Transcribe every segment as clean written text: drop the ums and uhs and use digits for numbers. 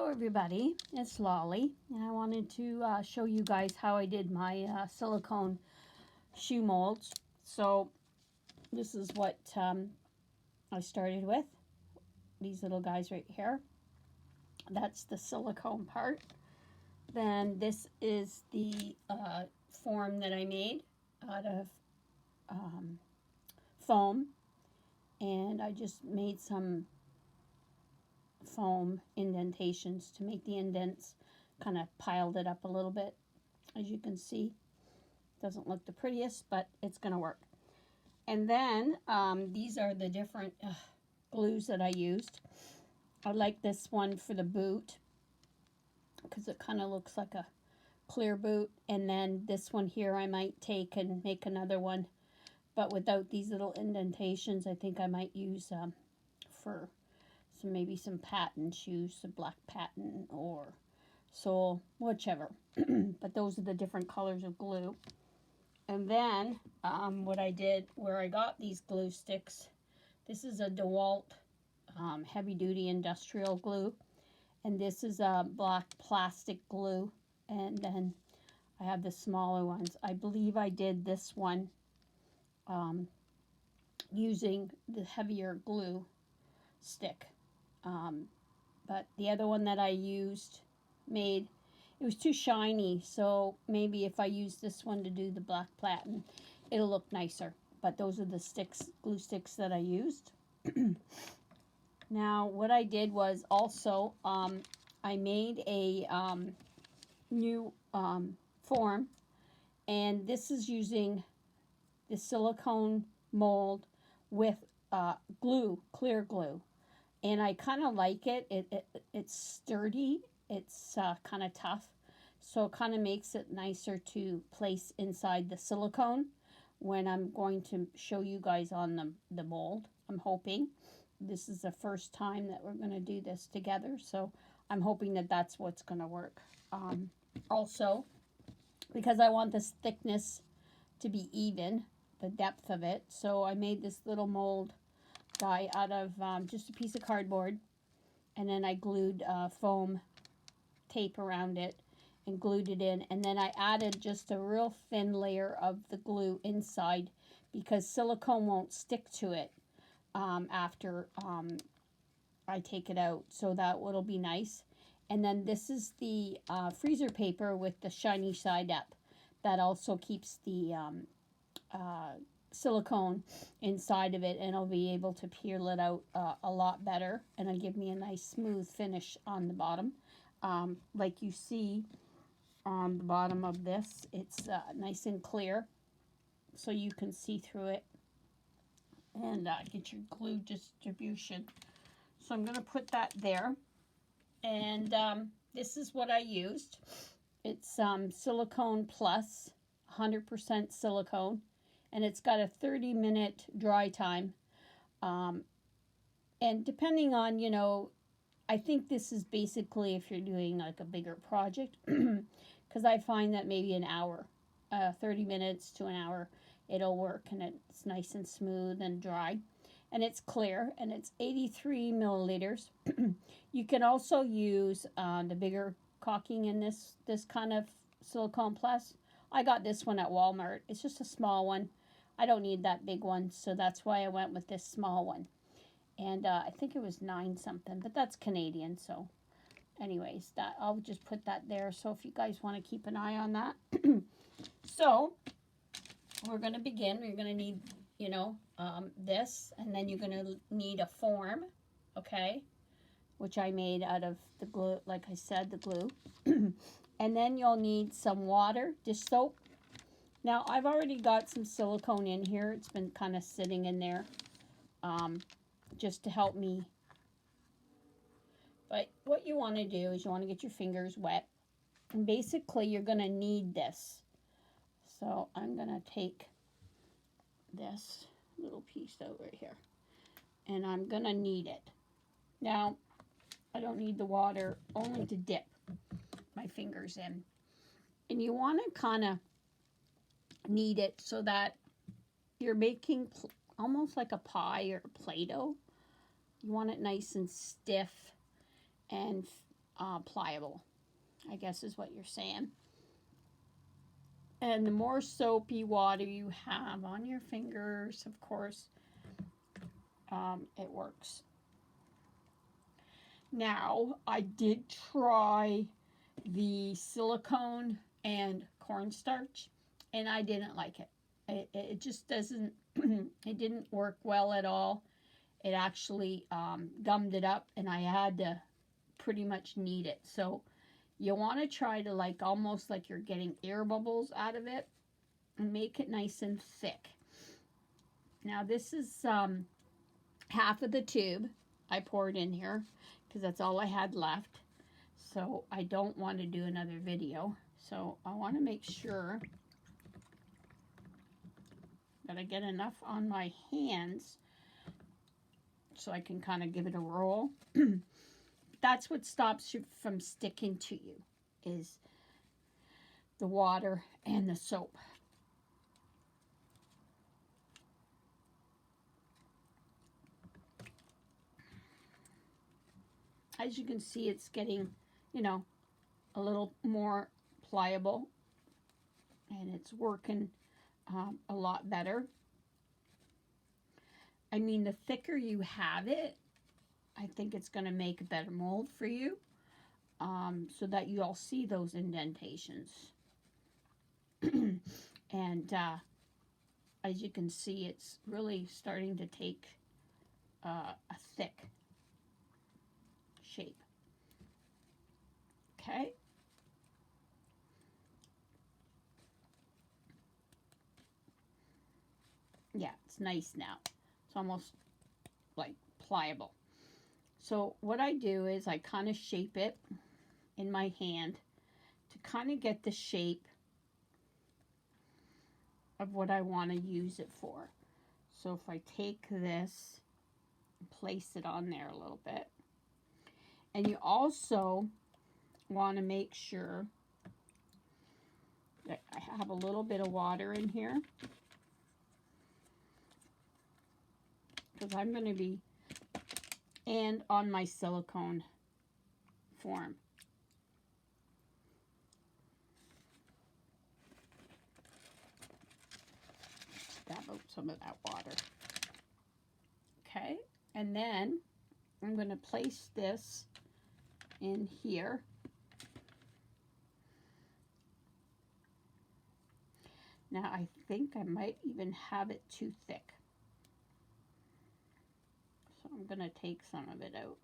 Hello everybody, it's Lolly, and I wanted to show you guys how I did my silicone shoe molds. So this is what I started with, these little guys right here. That's the silicone part. Then this is the form that I made out of foam, and I just made some foam indentations to make the indents, kind of piled it up a little bit. As you can see, doesn't look the prettiest, but it's gonna work. And then these are the different glues that I used. I like this one for the boot because it kind of looks like a clear boot, and then this one here I might take and make another one, but without these little indentations. I think I might use for maybe some patent shoes, a black patent or sole, whichever. But those are the different colors of glue. And then what I did, where I got these glue sticks, this is a DeWalt heavy duty industrial glue, and this is a black plastic glue, and then I have the smaller ones. I believe I did this one using the heavier glue stick. But the other one that I used it was too shiny, so maybe if I use this one to do the black platen, it'll look nicer. But those are the glue sticks that I used. Now what I did was also I made a new form, and this is using the silicone mold with glue, clear glue. And I kind of like it. It's sturdy. It's kind of tough. So it kind of makes it nicer to place inside the silicone when I'm going to show you guys on the mold. I'm hoping. This is the first time that we're going to do this together. So I'm hoping that that's what's going to work. Also, because I want this thickness to be even, the depth of it. So I made this little mold guy out of just a piece of cardboard, and then I glued foam tape around it and glued it in, and then I added just a real thin layer of the glue inside because silicone won't stick to it after I take it out, so that it'll be nice. And then this is the freezer paper with the shiny side up that also keeps the silicone inside of it, and I'll be able to peel it out a lot better, and it'll give me a nice smooth finish on the bottom. Like you see on the bottom of this, it's nice and clear, so you can see through it and get your glue distribution. So I'm going to put that there, and this is what I used. It's silicone plus 100% silicone, and it's got a 30-minute dry time. And depending on, I think this is basically if you're doing like a bigger project, because I find that maybe an hour, 30 minutes to an hour, it'll work, and it's nice and smooth and dry. And it's clear, and it's 83 milliliters. You can also use the bigger caulking in this kind of silicone plus. I got this one at Walmart. It's just a small one. I don't need that big one, so that's why I went with this small one. And I think it was 9 something, but that's Canadian, so anyways, that I'll just put that there, so if you guys want to keep an eye on that. So we're going to begin. You're going to need, this, and then you're going to need a form, okay, which I made out of the glue, like I said, the glue. And then you'll need some water, dish soap. Now, I've already got some silicone in here. It's been kind of sitting in there just to help me. But what you want to do is you want to get your fingers wet. And basically, you're going to need this. So I'm going to take this little piece over here, and I'm going to knead it. Now, I don't need the water, only to dip my fingers in. And you want to kind of knead it so that you're making almost like a pie or Play-Doh. You want it nice and stiff and pliable, I guess is what you're saying. And the more soapy water you have on your fingers, of course, it works. Now, I did try the silicone and cornstarch, and I didn't like it. It just doesn't, it didn't work well at all. It actually gummed it up, and I had to pretty much knead it. So you want to try to like almost like you're getting air bubbles out of it and make it nice and thick. Now this is half of the tube I poured in here because that's all I had left. So I don't want to do another video. So I want to make sure that I get enough on my hands so I can kind of give it a roll. That's what stops you from sticking to you, is the water and the soap. As you can see, it's getting, you know, a little more pliable, and it's working a lot better. I mean, the thicker you have it, I think it's going to make a better mold for you, so that you all see those indentations. And as you can see, it's really starting to take a thick shape. Okay. Yeah, it's nice now. It's almost like pliable. So what I do is I kind of shape it in my hand to kind of get the shape of what I want to use it for. So if I take this and place it on there a little bit, and you also want to make sure that I have a little bit of water in here, because I'm going to be, and on my silicone form. Dab out some of that water. Okay, and then I'm going to place this in here. Now I think I might even have it too thick. So I'm going to take some of it out.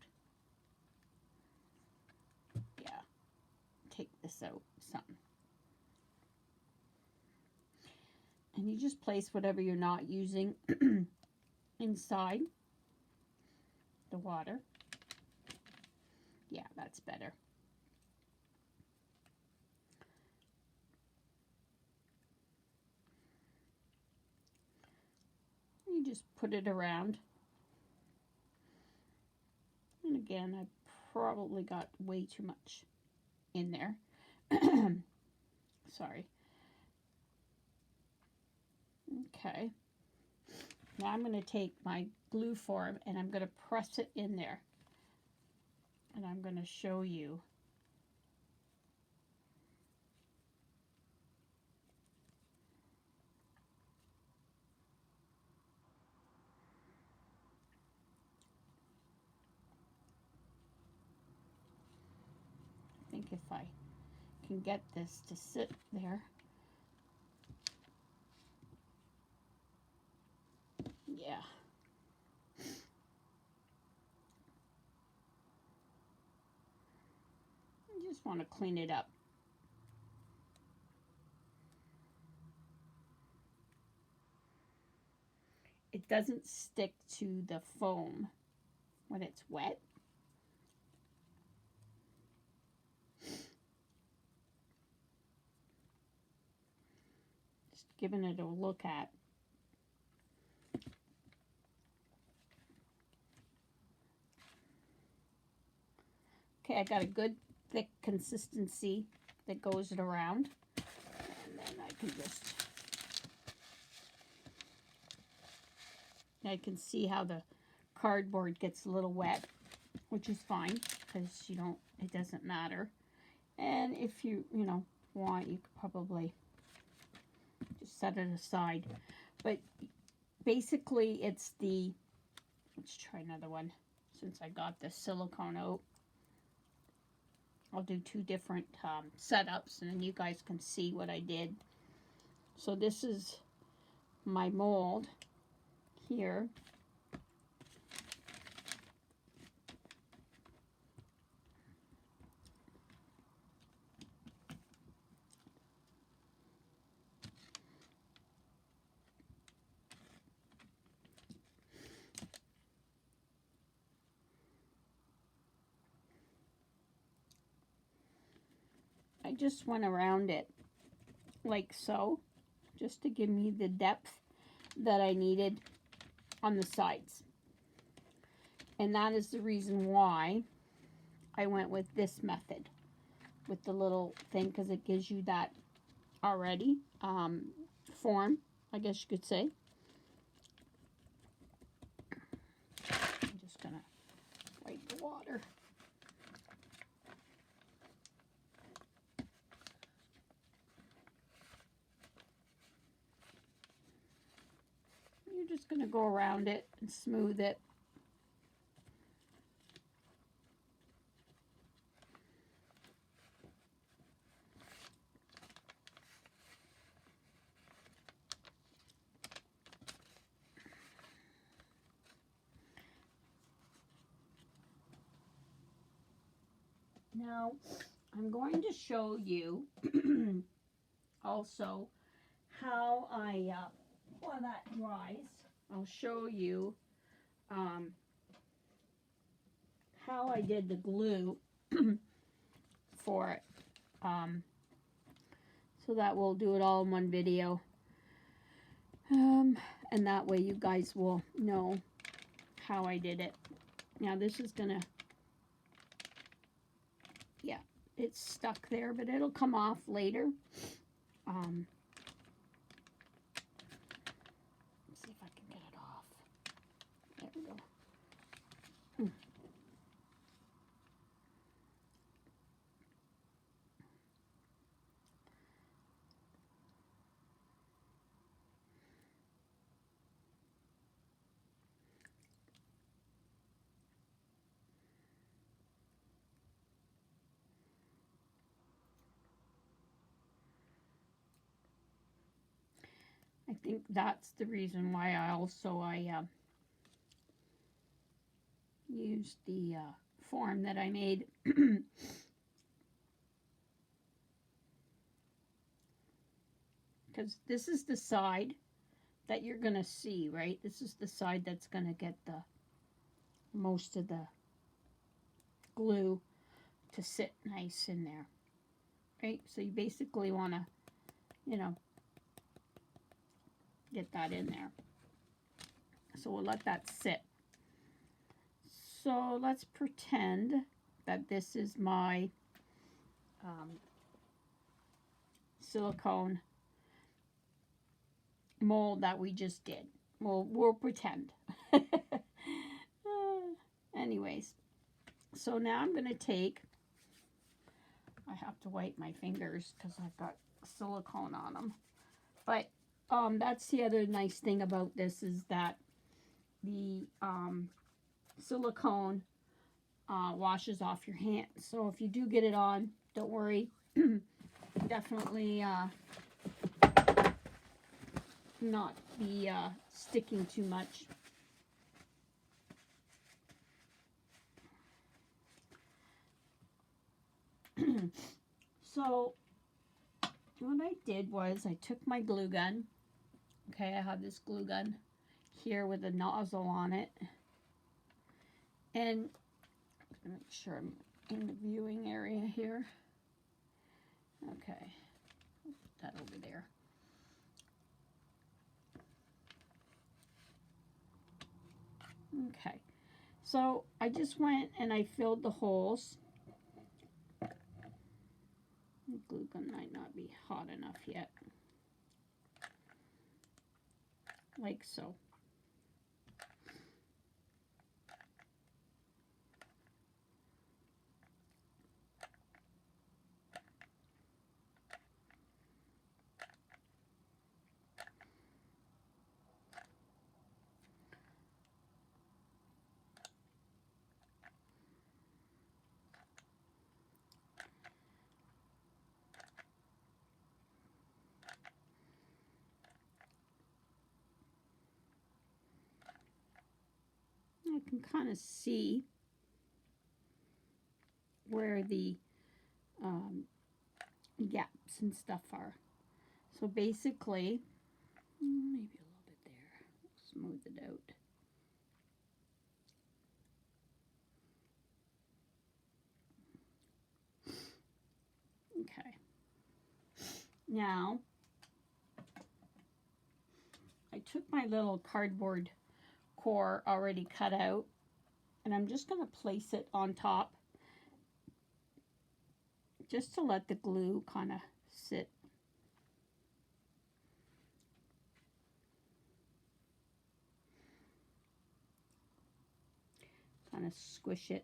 Yeah, take this out some. And you just place whatever you're not using inside the water. Yeah, that's better. You just put it around. And again, I probably got way too much in there. Sorry. Okay. Now I'm going to take my glue form and I'm going to press it in there. And I'm going to show you. I think if I can get this to sit there. Yeah. I just want to clean it up. It doesn't stick to the foam when it's wet. Just giving it a look at. Okay, I got a good thick consistency that goes it around. And then I can just, I can see how the cardboard gets a little wet, which is fine because you don't it doesn't matter. And if you want, you could probably just set it aside. But basically it's the, let's try another one since I got the silicone out. I'll do two different setups and then you guys can see what I did. So this is my mold here. I just went around it like so, just to give me the depth that I needed on the sides. And that is the reason why I went with this method, with the little thing, because it gives you that already form, I guess you could say. I'm just going to wipe the water. You're just going to go around it and smooth it. Now, I'm going to show you also how I, while that dries, I'll show you how I did the glue for it. So that we'll do it all in one video. And that way you guys will know how I did it. Now this is gonna, yeah, it's stuck there, but it'll come off later. Let's see if I can get it off. There we go. I think that's the reason why I used the form that I made. Because this is the side that you're going to see, right? This is the side that's going to get the most of the glue to sit nice in there, right? So you basically want to, get that in there. So we'll let that sit. So let's pretend that this is my silicone mold that we just did. We'll pretend. Anyways, so now I'm going to take, I have to wipe my fingers because I've got silicone on them. But that's the other nice thing about this is that the silicone washes off your hands. So if you do get it on, don't worry. Definitely not be sticking too much. So what I did was I took my glue gun. Okay, I have this glue gun here with a nozzle on it. And I'm going to make sure I'm in the viewing area here. Okay, I'll put that over there. Okay, so I just went and I filled the holes. The glue gun might not be hot enough yet. Like so. can kind of see where the gaps and stuff are. So basically, maybe a little bit there, smooth it out. Okay. Now, I took my little cardboard core already cut out, and I'm just going to place it on top just to let the glue kind of sit. Kind of squish it.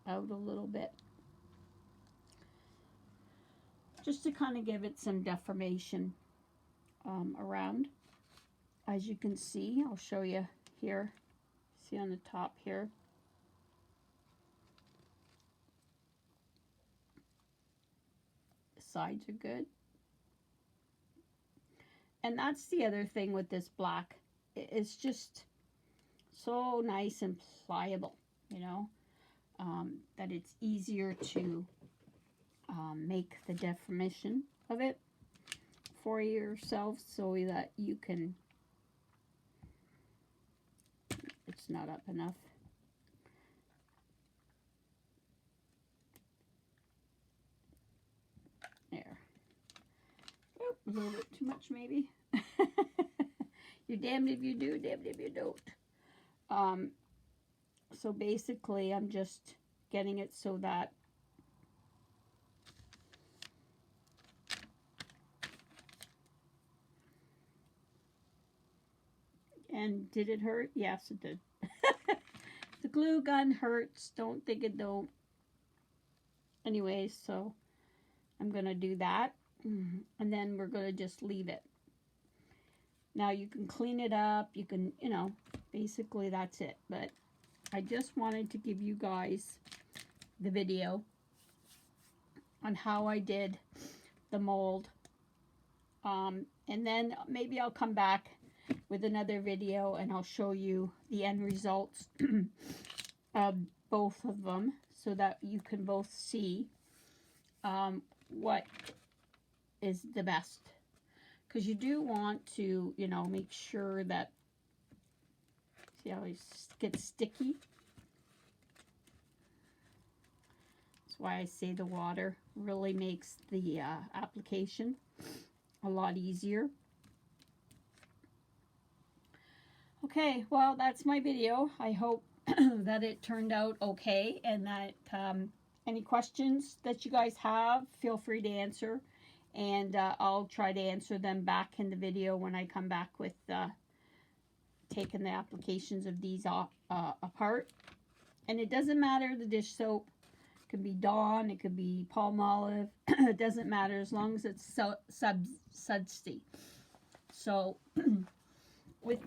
Out a little bit. Just to kind of give it some deformation around. As you can see, I'll show you here. See on the top here. The sides are good. And that's the other thing with this black. It's just so nice and pliable, you know, that it's easier to make the deformation of it for yourself so that you can, it's not up enough. There. Oh, a little bit too much maybe. You're damned if you do, damned if you don't. So basically I'm just getting it so that and did it hurt? Yes, it did. The glue gun hurts. Don't think it don't. Anyways, so I'm going to do that. And then we're going to just leave it. Now you can clean it up. You can, you know, basically that's it. But I just wanted to give you guys the video on how I did the mold. And then maybe I'll come back with another video and I'll show you the end results of both of them so that you can both see what is the best. Because you do want to, you know, make sure that, see how it gets sticky? That's why I say the water really makes the application a lot easier. Okay, well, that's my video. I hope that it turned out okay, and that any questions that you guys have, feel free to answer, and I'll try to answer them back in the video when I come back with taking the applications of these apart. And it doesn't matter, the dish soap. It could be Dawn, it could be Palmolive. It doesn't matter as long as it's sudsy. So